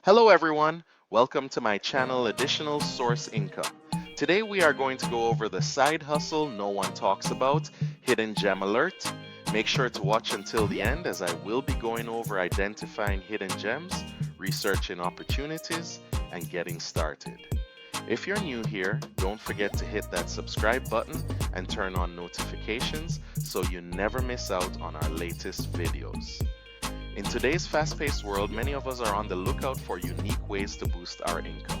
Hello everyone, welcome to my channel Additional Source Income. Today we are going to go over the side hustle no one talks about, Hidden Gem Alert. Make sure to watch until the end as I will be going over identifying hidden gems, researching opportunities, and getting started. If you're new here, don't forget to hit that subscribe button and turn on notifications so you never miss out on our latest videos. In today's fast-paced world, many of us are on the lookout for unique ways to boost our income.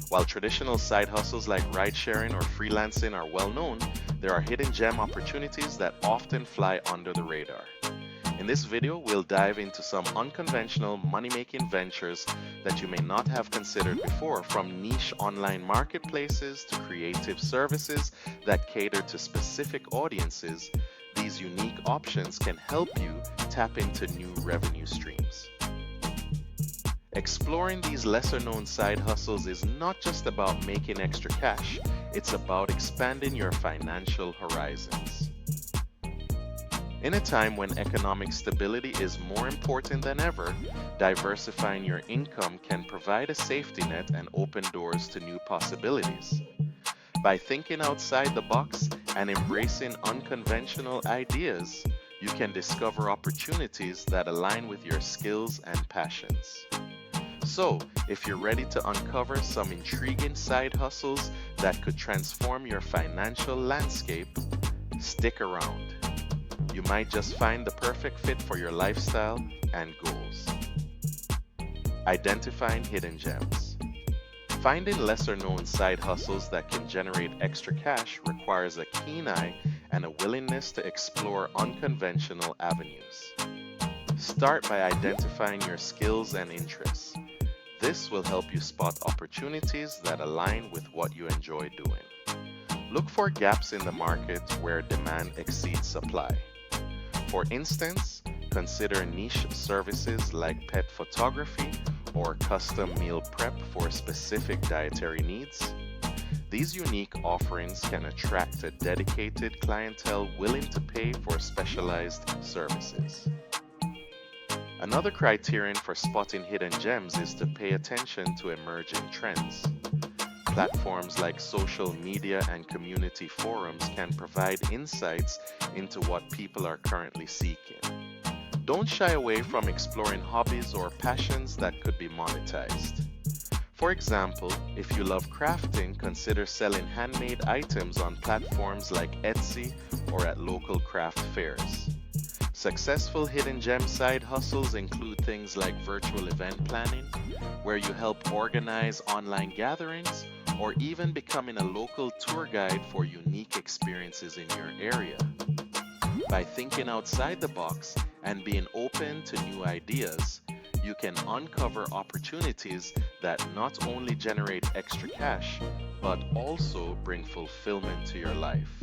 While traditional side hustles like ride-sharing or freelancing are well known, there are hidden gem opportunities that often fly under the radar. In this video, we'll dive into some unconventional money-making ventures that you may not have considered before, from niche online marketplaces to creative services that cater to specific audiences. These unique options can help you tap into new revenue streams. Exploring these lesser-known side hustles is not just about making extra cash, it's about expanding your financial horizons. In a time when economic stability is more important than ever, diversifying your income can provide a safety net and open doors to new possibilities. By thinking outside the box and embracing unconventional ideas, you can discover opportunities that align with your skills and passions. So, if you're ready to uncover some intriguing side hustles that could transform your financial landscape, stick around. You might just find the perfect fit for your lifestyle and goals. Identifying hidden gems. Finding lesser-known side hustles that can generate extra cash requires a keen eye and a willingness to explore unconventional avenues. Start by identifying your skills and interests. This will help you spot opportunities that align with what you enjoy doing. Look for gaps in the market where demand exceeds supply. For instance, consider niche services like pet photography or custom meal prep for specific dietary needs. These unique offerings can attract a dedicated clientele willing to pay for specialized services. Another criterion for spotting hidden gems is to pay attention to emerging trends. Platforms like social media and community forums can provide insights into what people are currently seeking. Don't shy away from exploring hobbies or passions that could be monetized. For example, if you love crafting, consider selling handmade items on platforms like Etsy or at local craft fairs. Successful hidden gem side hustles include things like virtual event planning, where you help organize online gatherings, or even becoming a local tour guide for unique experiences in your area. By thinking outside the box and being open to new ideas, you can uncover opportunities that not only generate extra cash, but also bring fulfillment to your life.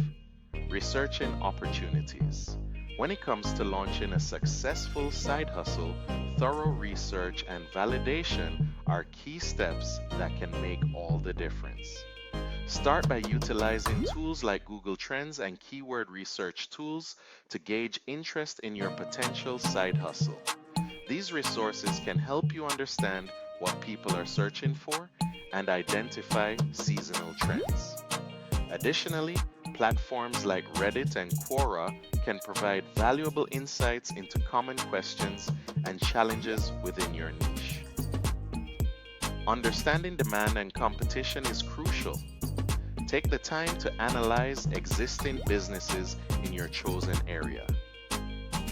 Researching opportunities. When it comes to launching a successful side hustle, thorough research and validation are key steps that can make all the difference. Start by utilizing tools like Google Trends and keyword research tools to gauge interest in your potential side hustle. These resources can help you understand what people are searching for and identify seasonal trends. Additionally, platforms like Reddit and Quora can provide valuable insights into common questions and challenges within your niche. Understanding demand and competition is crucial. Take the time to analyze existing businesses in your chosen area.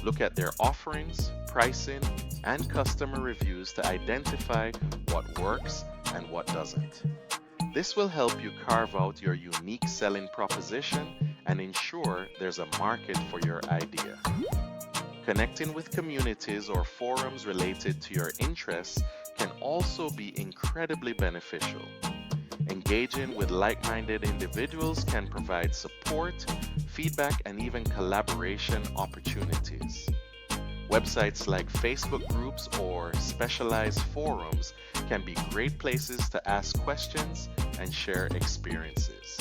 Look at their offerings, pricing, and customer reviews to identify what works and what doesn't. This will help you carve out your unique selling proposition and ensure there's a market for your idea. Connecting with communities or forums related to your interests can also be incredibly beneficial. Engaging with like-minded individuals can provide support, feedback, and even collaboration opportunities. Websites like Facebook groups or specialized forums can be great places to ask questions and share experiences.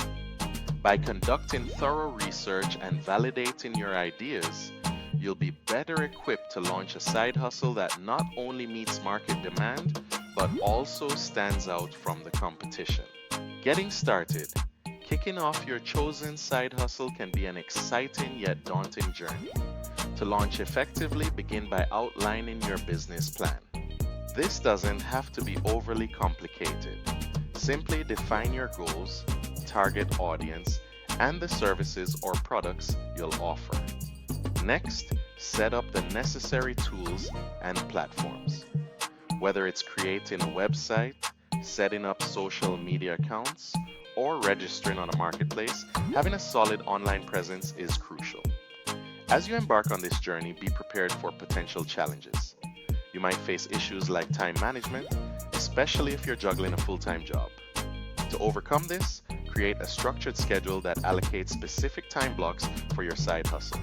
By conducting thorough research and validating your ideas, you'll be better equipped to launch a side hustle that not only meets market demand, but also stands out from the competition. Getting started. Kicking off your chosen side hustle can be an exciting yet daunting journey. To launch effectively, begin by outlining your business plan. This doesn't have to be overly complicated. Simply define your goals, target audience, and the services or products you'll offer. Next, set up the necessary tools and platforms. Whether it's creating a website, setting up social media accounts, or registering on a marketplace, having a solid online presence is crucial. As you embark on this journey, be prepared for potential challenges. You might face issues like time management, especially if you're juggling a full-time job. To overcome this, create a structured schedule that allocates specific time blocks for your side hustle.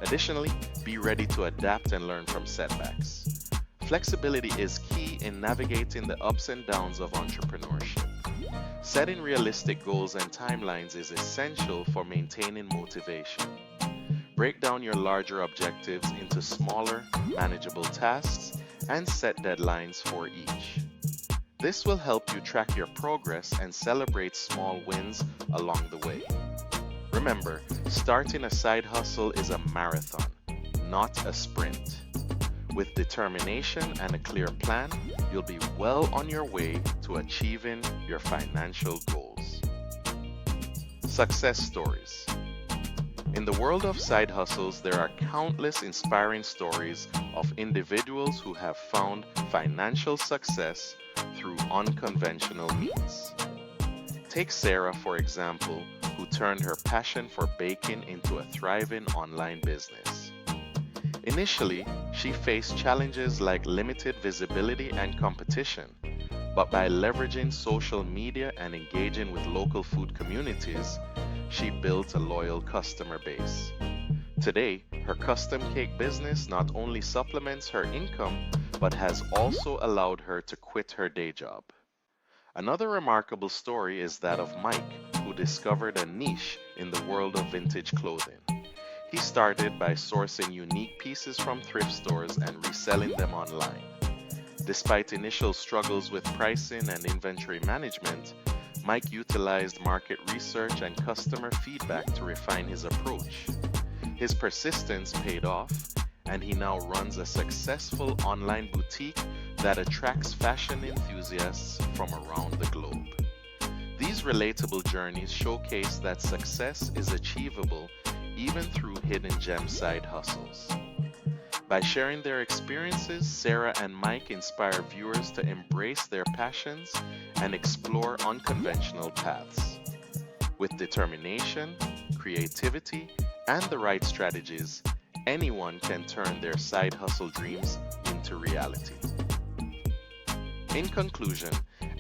Additionally, be ready to adapt and learn from setbacks. Flexibility is key in navigating the ups and downs of entrepreneurship. Setting realistic goals and timelines is essential for maintaining motivation. Break down your larger objectives into smaller, manageable tasks and set deadlines for each. This will help you track your progress and celebrate small wins along the way. Remember, starting a side hustle is a marathon, not a sprint. With determination and a clear plan, you'll be well on your way to achieving your financial goals. Success stories. In the world of side hustles, there are countless inspiring stories of individuals who have found financial success through unconventional means. Take Sarah, for example, who turned her passion for baking into a thriving online business. Initially, she faced challenges like limited visibility and competition, but by leveraging social media and engaging with local food communities, she built a loyal customer base. Today, her custom cake business not only supplements her income, but has also allowed her to quit her day job. Another remarkable story is that of Mike, who discovered a niche in the world of vintage clothing. He started by sourcing unique pieces from thrift stores and reselling them online. Despite initial struggles with pricing and inventory management, Mike utilized market research and customer feedback to refine his approach. His persistence paid off, and he now runs a successful online boutique that attracts fashion enthusiasts from around the globe. These relatable journeys showcase that success is achievable even through hidden gem side hustles. By sharing their experiences, Sarah and Mike inspire viewers to embrace their passions and explore unconventional paths. With determination, creativity, and the right strategies, anyone can turn their side hustle dreams into reality. In conclusion,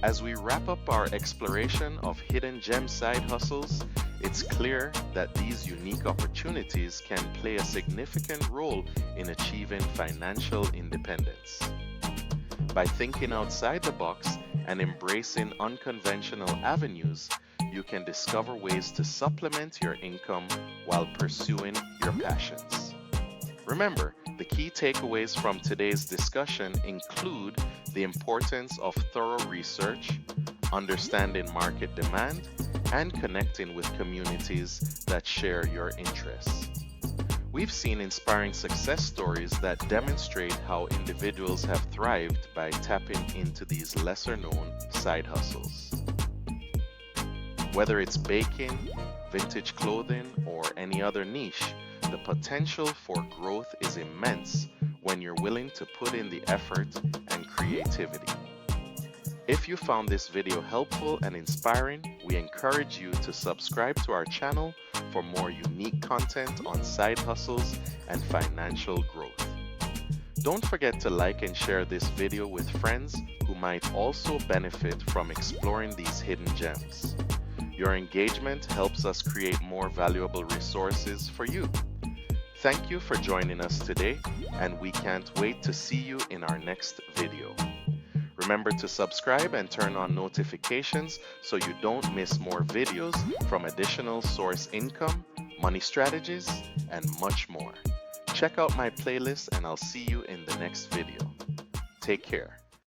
as we wrap up our exploration of hidden gem side hustles, it's clear that these unique opportunities can play a significant role in achieving financial independence. By thinking outside the box and embracing unconventional avenues, you can discover ways to supplement your income while pursuing your passions. Remember, the key takeaways from today's discussion include the importance of thorough research, understanding market demand, and connecting with communities that share your interests. We've seen inspiring success stories that demonstrate how individuals have thrived by tapping into these lesser-known side hustles. Whether it's baking, vintage clothing, or any other niche, the potential for growth is immense when you're willing to put in the effort and creativity. If you found this video helpful and inspiring, we encourage you to subscribe to our channel for more unique content on side hustles and financial growth. Don't forget to like and share this video with friends who might also benefit from exploring these hidden gems. Your engagement helps us create more valuable resources for you. Thank you for joining us today, and we can't wait to see you in our next video. Remember to subscribe and turn on notifications so you don't miss more videos from additional source income, money strategies, and much more. Check out my playlist and I'll see you in the next video. Take care.